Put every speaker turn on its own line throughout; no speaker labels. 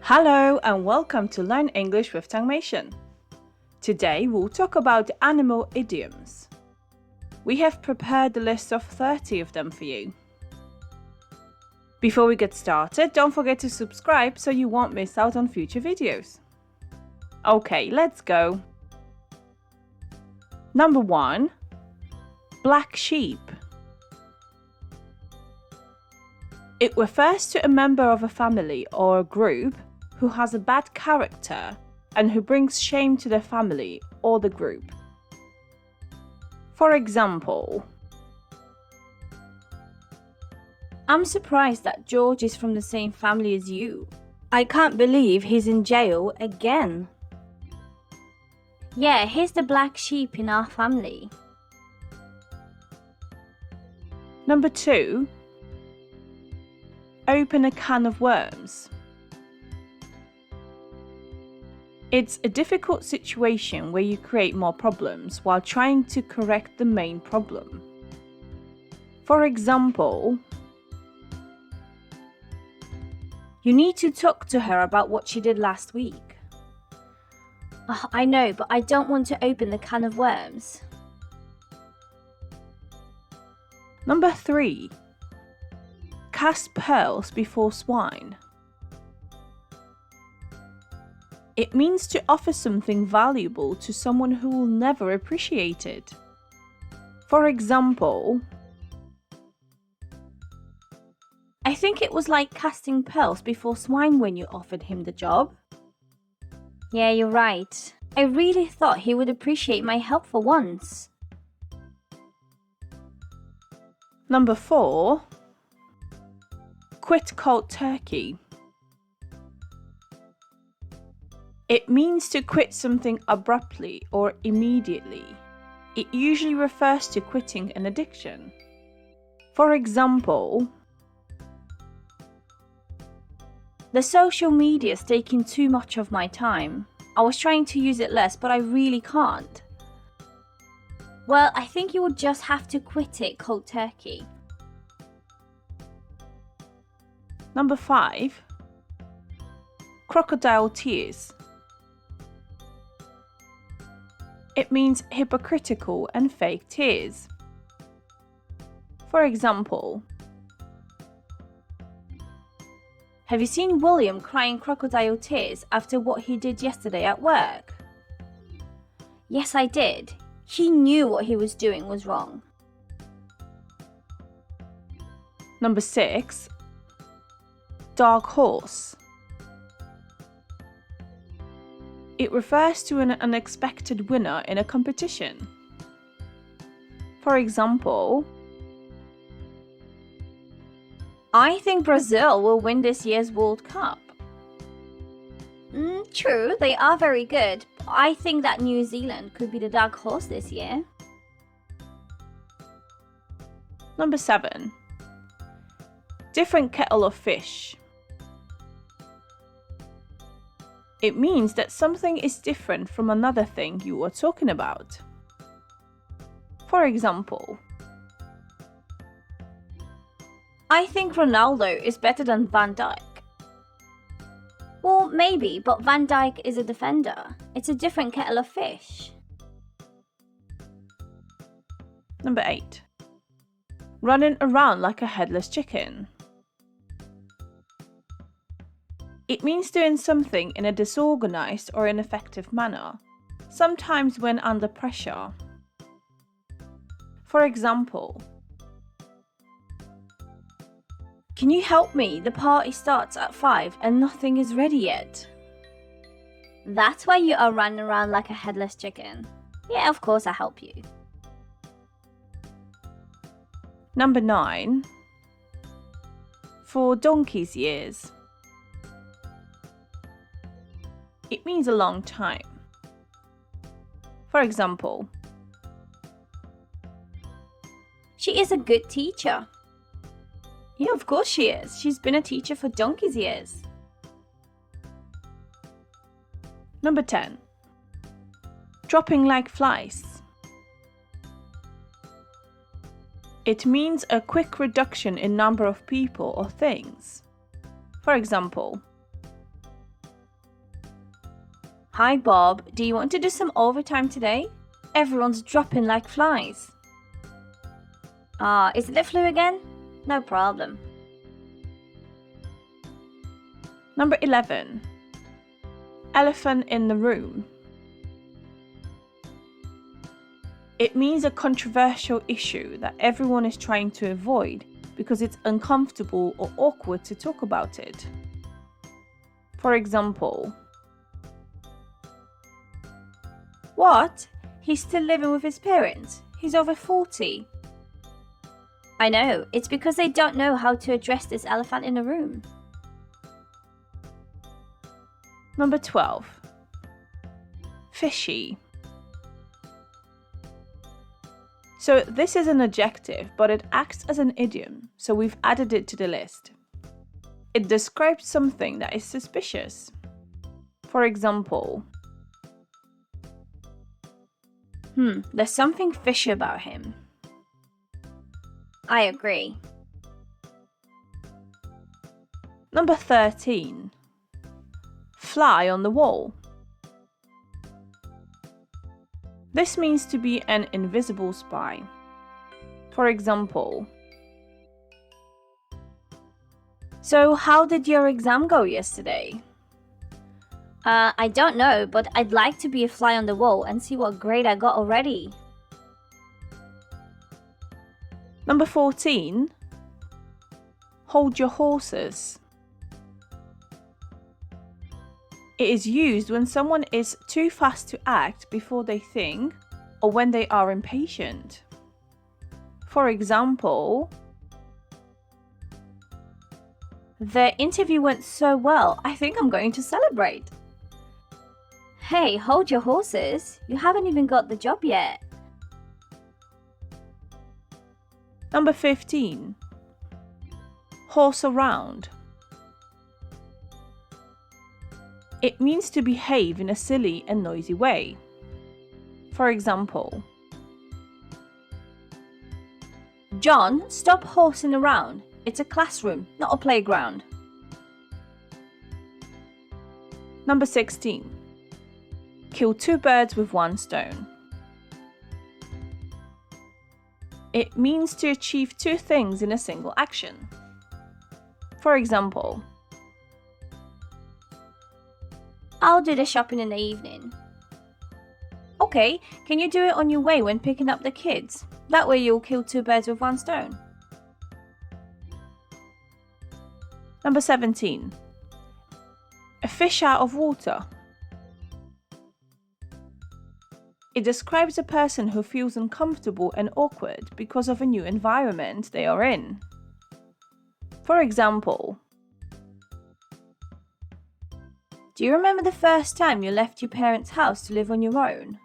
Hello and welcome to Learn English with Tangmation. Today we'll talk about animal idioms. We have prepared a list of 30 of them for you. Before we get started, don't forget to subscribe so you won't miss out on future videos. Okay, let's go. Number 1. Black sheep. It refers to a member of a family or a group who has a bad character and who brings shame to the family or the group. For example,
I'm surprised that George is from the same family as you. I can't believe he's in jail again. Yeah, he's the black sheep in our family.
Number 2. Open a can of worms. It's a difficult situation where you create more problems while trying to correct the main problem. For example,
You need to talk to her about what she did last week. Oh, I know, but I don't want to open the can of worms.
Number 3. Cast pearls before swine. It means to offer something valuable to someone who will never appreciate it. For example,
I think it was like casting pearls before swine when you offered him the job. Yeah, you're right. I really thought he would appreciate my help for once.
Number 4. Quit cold turkey. It means to quit something abruptly or immediately. It usually refers to quitting an addiction. For example,
The social media's taking too much of my time. I was trying to use it less, but I really can't. Well, I think you would just have to quit it cold turkey.
Number 5. Crocodile tears. It means hypocritical and fake tears. For example,
Have you seen William crying crocodile tears after what he did yesterday at work? Yes, I did. He knew what he was doing was wrong.
Number 6. Dark horse. It refers to an unexpected winner in a competition. For example,
I think Brazil will win this year's World Cup. True, they are very good. But I think that New Zealand could be the dark horse this year.
Number 7. Different kettle of fish. It means that something is different from another thing you are talking about. For example,
I think Ronaldo is better than Van Dijk. Well, maybe, but Van Dijk is a defender. It's a different kettle of fish.
Number 8. Running around like a headless chicken. It means doing something in a disorganized or ineffective manner, sometimes when under pressure. For example,
Can you help me? The party starts at 5 and nothing is ready yet. That's why you are running around like a headless chicken. Yeah, of course I'll help you.
Number 9. For donkey's years. It means a long time. For example,
She is a good teacher. Yeah, of course she is. She's been a teacher for donkey's years.
Number 10. Dropping like flies. It means a quick reduction in number of people or things. For example,
Hi Bob, do you want to do some overtime today? Everyone's dropping like flies. Is it the flu again? No problem.
Number 11. Elephant in the room. It means a controversial issue that everyone is trying to avoid because it's uncomfortable or awkward to talk about it. For example,
What? He's still living with his parents? He's over 40. I know, it's because they don't know how to address this elephant in the room.
Number 12. Fishy. So this is an adjective, but it acts as an idiom, so we've added it to the list. It describes something that is suspicious. For example,
There's something fishy about him. I agree.
Number 13. Fly on the wall. This means to be an invisible spy. For example,
So how did your exam go yesterday? I don't know, but I'd like to be a fly on the wall and see what grade I got already.
Number 14. Hold your horses. It is used when someone is too fast to act before they think or when they are impatient. For example,
The interview went so well, I think I'm going to celebrate. Hey, hold your horses. You haven't even got the job yet.
Number 15. Horse around. It means to behave in a silly and noisy way. For example,
John, stop horsing around. It's a classroom, not a playground.
Number 16. Kill two birds with one stone. It means to achieve two things in a single action. For example,
I'll do the shopping in the evening. Okay, can you do it on your way when picking up the kids? That way you'll kill two birds with one stone.
Number 17. A fish out of water. It describes a person who feels uncomfortable and awkward because of a new environment they are in. For example,
Do you remember the first time you left your parents' house to live on your own?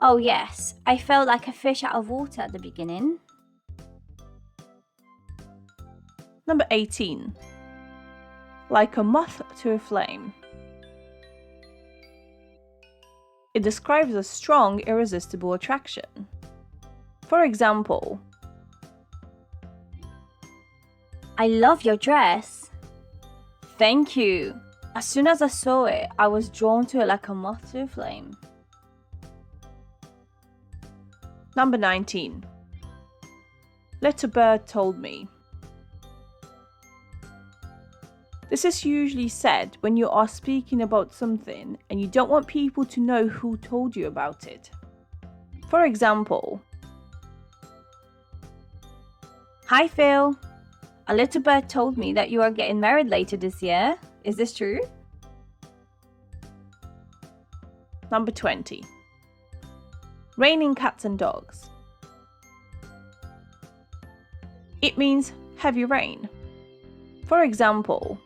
Oh yes, I felt like a fish out of water at the beginning.
Number 18. Like a moth to a flame. It describes a strong, irresistible attraction. For example,
I love your dress. Thank you. As soon as I saw it, I was drawn to it like a moth to a flame.
Number 19. Little bird told me. This is usually said when you are speaking about something and you don't want people to know who told you about it. For example,
Hi Phil. A little bird told me that you are getting married later this year. Is this true?
Number 20. Raining cats and dogs. It means heavy rain. For example,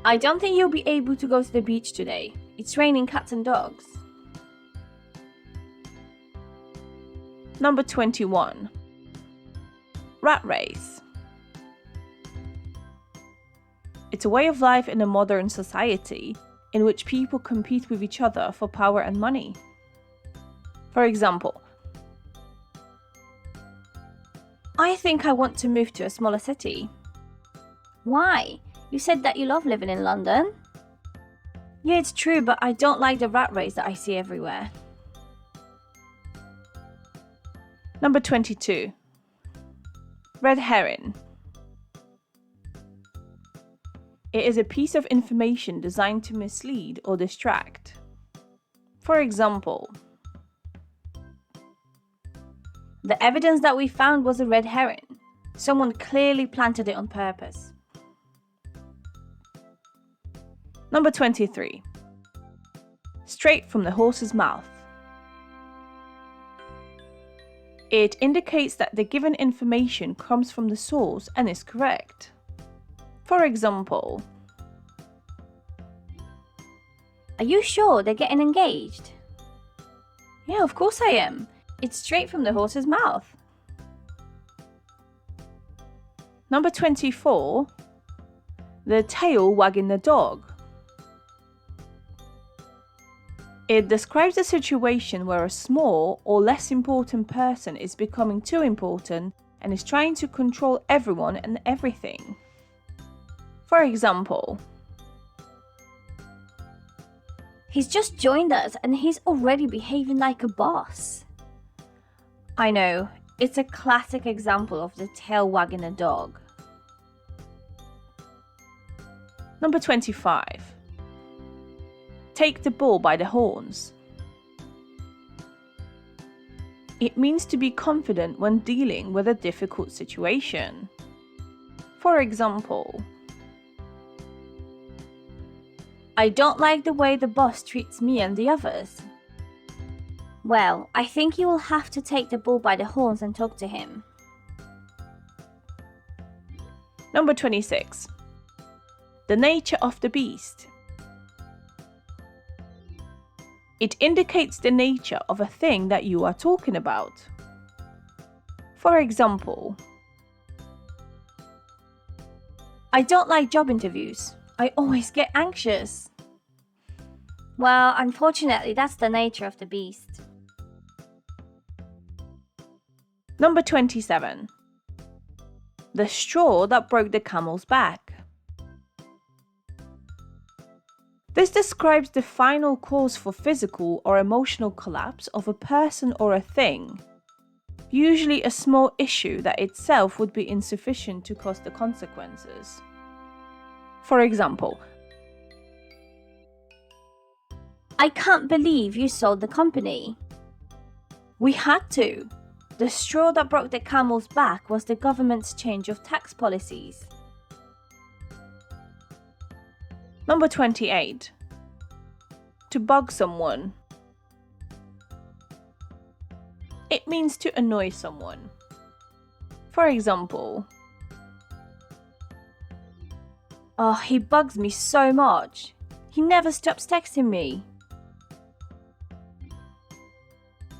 I don't think you'll be able to go to the beach today. It's raining cats and dogs.
Number 21. Rat race. It's a way of life in a modern society in which people compete with each other for power and money. For example,
I think I want to move to a smaller city. Why? You said that you love living in London. Yeah, it's true, but I don't like the rat race that I see everywhere.
Number 22. Red herring. It is a piece of information designed to mislead or distract. For example,
the evidence that we found was a red herring. Someone clearly planted it on purpose.
Number 23. Straight from the horse's mouth. It indicates that the given information comes from the source and is correct. For example,
are you sure they're getting engaged? Yeah, of course I am. It's straight from the horse's mouth.
Number 24. The tail wagging the dog. It describes a situation where a small or less important person is becoming too important and is trying to control everyone and everything. For example,
he's just joined us and he's already behaving like a boss. I know, it's a classic example of the tail wagging a dog.
Number 25. Take the bull by the horns. It means to be confident when dealing with a difficult situation. For example,
I don't like the way the boss treats me and the others. Well, I think you will have to take the bull by the horns and talk to him.
Number 26. The nature of the beast. It indicates the nature of a thing that you are talking about. For example,
I don't like job interviews. I always get anxious. Well, unfortunately, that's the nature of the beast.
Number 27. The straw that broke the camel's back. This describes the final cause for physical or emotional collapse of a person or a thing, usually a small issue that itself would be insufficient to cause the consequences. For example,
I can't believe you sold the company. We had to. The straw that broke the camel's back was the government's change of tax policies.
Number 28. To bug someone. It means to annoy someone. For example,
oh, he bugs me so much. He never stops texting me.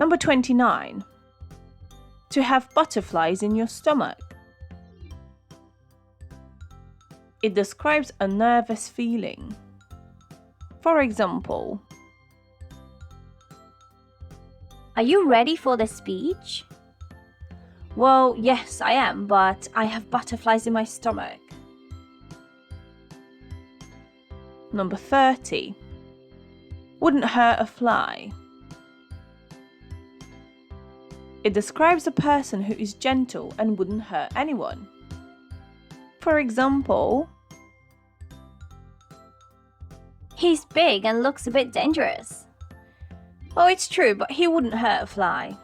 Number 29. To have butterflies in your stomach. It describes a nervous feeling. For example,
are you ready for the speech? Well, yes, I am, but I have butterflies in my stomach.
Number 30. Wouldn't hurt a fly. It describes a person who is gentle and wouldn't hurt anyone. For example,
he's big and looks a bit dangerous. Oh, it's true, but he wouldn't hurt a fly.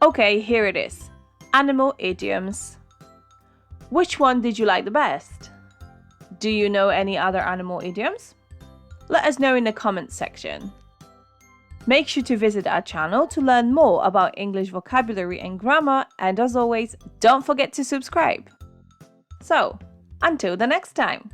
Okay, here it is. Animal idioms. Which one did you like the best? Do you know any other animal idioms? Let us know in the comments section. Make sure to visit our channel to learn more about English vocabulary and grammar, and as always, don't forget to subscribe. So, until the next time.